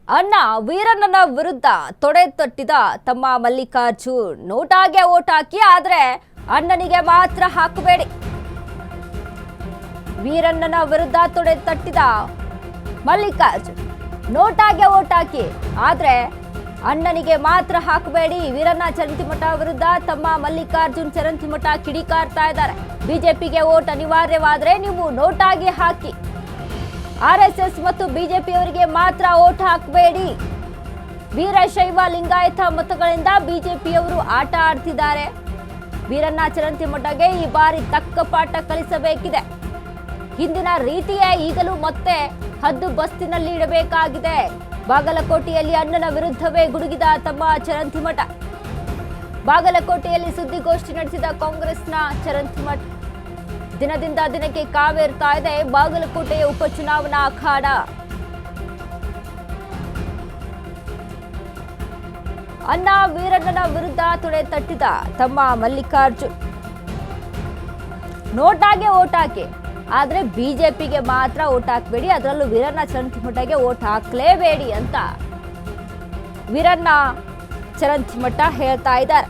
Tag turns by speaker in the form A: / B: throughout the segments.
A: ಅಣ್ಣ ವೀರಣ್ಣನ ವಿರುದ್ಧ ತೊಡೆ ತಟ್ಟಿದ ತಮ್ಮ ಮಲ್ಲಿಕಾರ್ಜುನ್ ನೋಟಾಗೆ ಓಟ್ ಹಾಕಿ, ಆದ್ರೆ ಅಣ್ಣನಿಗೆ ಮಾತ್ರ ಹಾಕಬೇಡಿ. ವೀರಣ್ಣನ ವಿರುದ್ಧ ತೊಡೆ ತಟ್ಟಿದ ಮಲ್ಲಿಕಾರ್ಜುನ್ ನೋಟಾಗೆ ಓಟ್ ಹಾಕಿ, ಆದ್ರೆ ಅಣ್ಣನಿಗೆ ಮಾತ್ರ ಹಾಕಬೇಡಿ. ವೀರಣ್ಣ ಚರಂತಿಮಠ ವಿರುದ್ಧ ತಮ್ಮ ಮಲ್ಲಿಕಾರ್ಜುನ್ ಚರಂತಿಮಠ ಕಿಡಿಕಾರ್ತಾ ಇದ್ದಾರೆ. ಬಿಜೆಪಿಗೆ ಓಟ್ ಅನಿವಾರ್ಯವಾದ್ರೆ ನೀವು ನೋಟಾಗಿ ಹಾಕಿ, ಆರ್ಎಸ್ಎಸ್ ಮತ್ತು ಬಿಜೆಪಿಯವರಿಗೆ ಮಾತ್ರ ಓಟ್ ಹಾಕಬೇಡಿ. ವೀರಶೈವ ಲಿಂಗಾಯತ ಮತಗಳಿಂದ ಬಿಜೆಪಿಯವರು ಆಟ ಆಡ್ತಿದ್ದಾರೆ. ವೀರಣ್ಣ ಚರಂತಿಮಠಗೆ ಈ ಬಾರಿ ತಕ್ಕ ಪಾಠ ಕಲಿಸಬೇಕಿದೆ. ಹಿಂದಿನ ರೀತಿಯೇ ಈಗಲೂ ಮತ್ತೆ ಹದ್ದು ಬಸ್ತಿನಲ್ಲಿ ಇಡಬೇಕಾಗಿದೆ. ಬಾಗಲಕೋಟೆಯಲ್ಲಿ ಅಣ್ಣನ ವಿರುದ್ಧವೇ ಗುಡುಗಿದ ತಮ್ಮ ಚರಂತಿಮಠ. ಬಾಗಲಕೋಟೆಯಲ್ಲಿ ಸುದ್ದಿಗೋಷ್ಠಿ ನಡೆಸಿದ ಕಾಂಗ್ರೆಸ್ನ ಚರಂತಿಮಠ. ದಿನದಿಂದ ದಿನಕ್ಕೆ ಕಾವೇರ್ತಾ ಇದೆ ಬಾಗಲಕೋಟೆಯ ಉಪಚುನಾವಣಾ ಅಖಾಡ. ಅಣ್ಣ ವೀರಣ್ಣನ ವಿರುದ್ಧ ತೊಡೆ ತಟ್ಟಿದ ತಮ್ಮ ಮಲ್ಲಿಕಾರ್ಜುನ್ ನೋಟಾಗೆ ಓಟ್ ಹಾಕಿ, ಆದ್ರೆ ಬಿಜೆಪಿಗೆ ಮಾತ್ರ ಓಟ್ ಹಾಕಬೇಡಿ, ಅದರಲ್ಲೂ ವೀರಣ್ಣ ಚರಂತಿಮಠಗೆ ಓಟ್ ಹಾಕಲೇಬೇಡಿ ಅಂತ ವೀರಣ್ಣ ಚರಂತಿಮಠ ಹೇಳ್ತಾ ಇದ್ದಾರೆ.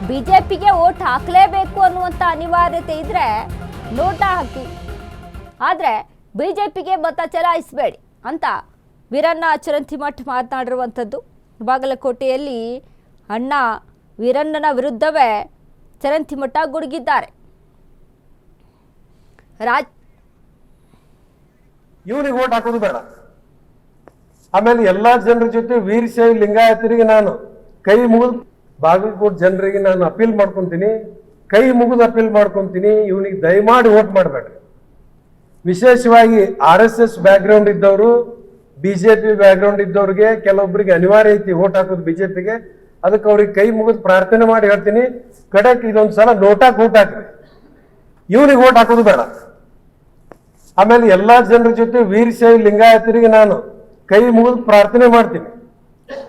A: ಬಿಜೆಪಿಗೆ ಓಟ್ ಹಾಕಲೇಬೇಕು ಅನ್ನುವಂಥ ಅನಿವಾರ್ಯತೆ ಇದ್ರೆ ನೋಟ ಹಾಕಿ, ಆದ್ರೆ ಬಿಜೆಪಿಗೆ ಮತ ಚಲಾಯಿಸಬೇಡಿ ಅಂತ ವೀರಣ್ಣ ಚರಂತಿಮಠ ಮಾತನಾಡಿರುವಂಥದ್ದು. ಬಾಗಲಕೋಟೆಯಲ್ಲಿ ಅಣ್ಣ ವೀರಣ್ಣನ ವಿರುದ್ಧವೇ ಚರಂತಿಮಠ ಗುಡುಗಿದ್ದಾರೆ.
B: ಇವನಿಗೆ ಓಟ್ ಹಾಕೋದು ಬೇಡ. ಆಮೇಲೆ ಎಲ್ಲಾ ಜನರ ಜೊತೆ ವೀರಶೈವ ಲಿಂಗಾಯತರಿಗೆ ನಾನು ಕೈ ಮುಗಿದು ಬಾಗಲಕೋಟೆ ಜನರಿಗೆ ನಾನು ಅಪೀಲ್ ಮಾಡ್ಕೊಂತೀನಿ, ಕೈ ಮುಗಿದು ಅಪೀಲ್ ಮಾಡ್ಕೊಂತೀನಿ, ಇವನಿಗೆ ದಯಮಾಡಿ ಓಟ್ ಮಾಡಬೇಡ್ರಿ. ವಿಶೇಷವಾಗಿ RSS ಬ್ಯಾಕ್ಗ್ರೌಂಡ್ ಇದ್ದವರು, ಬಿಜೆಪಿ ಬ್ಯಾಕ್ಗ್ರೌಂಡ್ ಇದ್ದವ್ರಿಗೆ ಕೆಲವೊಬ್ಬರಿಗೆ ಅನಿವಾರ್ಯ ಐತಿ ಓಟ್ ಹಾಕೋದು ಬಿಜೆಪಿಗೆ. ಅದಕ್ಕೆ ಅವ್ರಿಗೆ ಕೈ ಮುಗಿದು ಪ್ರಾರ್ಥನೆ ಮಾಡಿ ಹೇಳ್ತೀನಿ, ಕಡೆಕ್ ಇದೊಂದು ಸಲ ನೋಟಾಕ್ ಓಟ್ ಹಾಕ್ರಿ. ಇವನಿಗೆ ಓಟ್ ಹಾಕೋದು ಬೇಡ. ಆಮೇಲೆ ಎಲ್ಲಾ ಜನರ ಜೊತೆ ವೀರಶೈವ ಲಿಂಗಾಯತರಿಗೆ ನಾನು ಕೈ ಮುಗಿದು ಪ್ರಾರ್ಥನೆ ಮಾಡ್ತೀನಿ.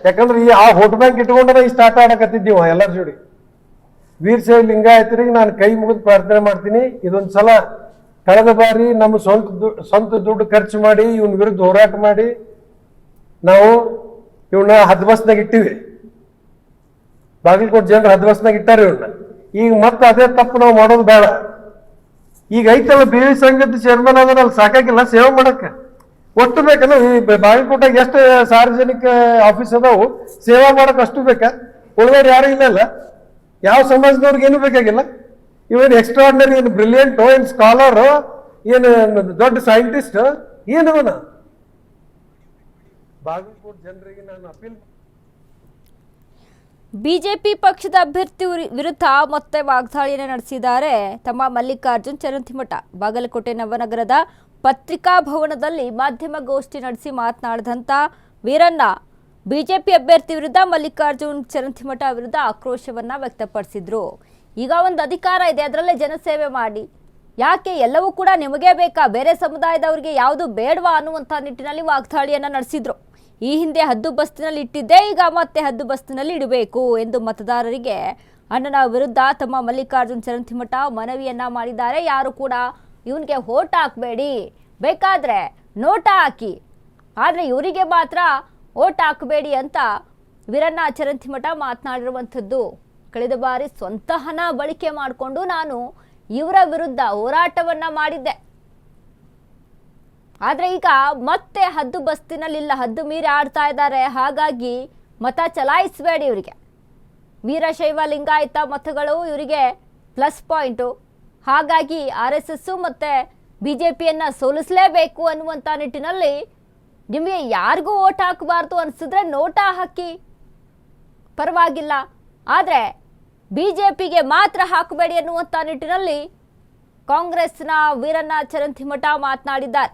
B: ಯಾಕಂದ್ರೆ ಆ ವೋಟ್ ಬ್ಯಾಂಕ್ ಇಟ್ಕೊಂಡ್ರೆ ಇಷ್ಟು ಆಟ ಆಡಕತ್ತಿದ್ದೀವ ಎಲ್ಲರ ಜೋಡಿ. ವೀರಶೈವ ಲಿಂಗಾಯತರಿಗೆ ನಾನು ಕೈ ಮುಗಿದು ಪ್ರಾರ್ಥನೆ ಮಾಡ್ತೀನಿ. ಇದೊಂದು ಸಲ ಕಳೆದ ಬಾರಿ ನಮ್ಮ ಸ್ವಂತ ದುಡ್ಡು ಖರ್ಚು ಮಾಡಿ ಇವನ್ ವಿರುದ್ಧ ಹೋರಾಟ ಮಾಡಿ ನಾವು ಇವನ್ನ ಹದ್ಬಸ್ನಾಗ ಇಟ್ಟಿವಿ. ಬಾಗಲಕೋಟೆ ಜನರು ಹದ್ಬಸ್ನಾಗ ಇಟ್ಟಾರೆ ಇವನ್ನ. ಈಗ ಮತ್ತೆ ಅದೇ ತಪ್ಪು ನಾವು ಮಾಡೋದು ಬೇಡ. ಈಗ ಐತಲ್ಲ BV ಸಂಘದ ಚೇರ್ಮನ್ ಅದರಲ್ಲಿ ಸಾಕಾಗಿಲ್ಲ ಸೇವೆ ಮಾಡಕ್ಕೆ. ಒಟ್ಟು ಬೇಕಲ್ಲ, ಈ ಬಾಗಲಕೋಟೆಗೆ ಎಷ್ಟು ಸಾರ್ವಜನಿಕ ಆಫೀಸ್ ಅದಾವು, ಸೇವಾ ಮಾಡಕ್ ಅಷ್ಟು ಬೇಕಾ? ಉಳಿದವ್ರು ಯಾರು ಇಲ್ಲ. ಯಾವ ಸಮಾಜದವ್ರಿಗೆ ಏನು ಬೇಕಾಗಿಲ್ಲ. ಇವನ್ ಎಕ್ಸ್ಟ್ರಾರ್ಡಿನರಿ, ಏನು ಬ್ರಿಲಿಯಂಟ್, ಏನು ಸ್ಕಾಲರ್, ಏನು ದೊಡ್ಡ ಸೈಂಟಿಸ್ಟ್, ಏನವನ ಬಾಗಲಕೋಟೆ ಜನರಿಗೆ ನಾನು ಅಪೀಲ್.
A: ಬಿಜೆಪಿ ಪಕ್ಷದ ಅಭ್ಯರ್ಥಿ ವಿರುದ್ಧ ಮತ್ತೆ ವಾಗ್ದಾಳಿಯನ್ನು ನಡೆಸಿದ್ದಾರೆ ತಮ್ಮ ಮಲ್ಲಿಕಾರ್ಜುನ್ ಚರಂತಿಮಠ. ಬಾಗಲಕೋಟೆ ನವನಗರದ ಪತ್ರಿಕಾ ಭವನದಲ್ಲಿ ಮಾಧ್ಯಮಗೋಷ್ಠಿ ನಡೆಸಿ ಮಾತನಾಡಿದಂಥ ವೀರಣ್ಣ ಬಿಜೆಪಿ ಅಭ್ಯರ್ಥಿ ವಿರುದ್ಧ ಮಲ್ಲಿಕಾರ್ಜುನ್ ಚರಂತಿಮಠ ವಿರುದ್ಧ ಆಕ್ರೋಶವನ್ನ ವ್ಯಕ್ತಪಡಿಸಿದ್ರು. ಈಗ ಒಂದು ಅಧಿಕಾರ ಇದೆ, ಅದರಲ್ಲೇ ಜನಸೇವೆ ಮಾಡಿ, ಯಾಕೆ ಎಲ್ಲವೂ ಕೂಡ ನಿಮಗೇ ಬೇಕಾ, ಬೇರೆ ಸಮುದಾಯದವರಿಗೆ ಯಾವುದು ಬೇಡವಾ ಅನ್ನುವಂಥ ನಿಟ್ಟಿನಲ್ಲಿ ವಾಗ್ದಾಳಿಯನ್ನು ನಡೆಸಿದ್ರು. ಈ ಹಿಂದೆ ಹದ್ದು ಬಸ್ತಿನಲ್ಲಿ ಇಟ್ಟಿದ್ದೆ, ಈಗ ಮತ್ತೆ ಹದ್ದು ಬಸ್ತಿನಲ್ಲಿ ಇಡಬೇಕು ಎಂದು ಮತದಾರರಿಗೆ ಅಣ್ಣನ ವಿರುದ್ಧ ತಮ್ಮ ಮಲ್ಲಿಕಾರ್ಜುನ್ ಚರಂತಿಮಠ ಮನವಿಯನ್ನ ಮಾಡಿದ್ದಾರೆ. ಯಾರು ಕೂಡ ಇವನಿಗೆ ಓಟ್ ಹಾಕಬೇಡಿ, ಬೇಕಾದ್ರೆ ನೋಟ ಹಾಕಿ, ಆದರೆ ಇವರಿಗೆ ಮಾತ್ರ ಓಟ್ ಹಾಕಬೇಡಿ ಅಂತ ವೀರಣ್ಣ ಚರಂತಿಮಠ ಮಾತನಾಡಿರುವಂಥದ್ದು. ಕಳೆದ ಬಾರಿ ಸ್ವಂತ ಹಣ ಬಳಕೆ ಮಾಡಿಕೊಂಡು ನಾನು ಇವರ ವಿರುದ್ಧ ಹೋರಾಟವನ್ನ ಮಾಡಿದ್ದೆ, ಆದ್ರೆ ಈಗ ಮತ್ತೆ ಹದ್ದು ಬಸ್ತಿನಲ್ಲಿಲ್ಲ, ಹದ್ದು ಮೀರಿ ಆಡ್ತಾ ಇದ್ದಾರೆ, ಹಾಗಾಗಿ ಮತ ಚಲಾಯಿಸಬೇಡಿ ಇವರಿಗೆ. ವೀರಶೈವ ಲಿಂಗಾಯತ ಮತಗಳು ಇವರಿಗೆ ಪ್ಲಸ್ ಪಾಯಿಂಟು, ಹಾಗಾಗಿ RSS ಮತ್ತೆ ಬಿಜೆಪಿಯನ್ನ ಸೋಲಿಸಲೇಬೇಕು ಅನ್ನುವಂಥ ನಿಟ್ಟಿನಲ್ಲಿ ನಿಮಗೆ ಯಾರಿಗೂ ಓಟ್ ಹಾಕಬಾರ್ದು ಅನಿಸಿದ್ರೆ ನೋಟಾ ಹಾಕಿ, ಪರವಾಗಿಲ್ಲ, ಆದರೆ ಬಿಜೆಪಿಗೆ ಮಾತ್ರ ಹಾಕಬೇಡಿ ಅನ್ನುವಂಥ ನಿಟ್ಟಿನಲ್ಲಿ ಕಾಂಗ್ರೆಸ್ನ ವೀರಣ್ಣ ಚರಂತಿಮಠ ಮಾತನಾಡಿದ್ದಾರೆ.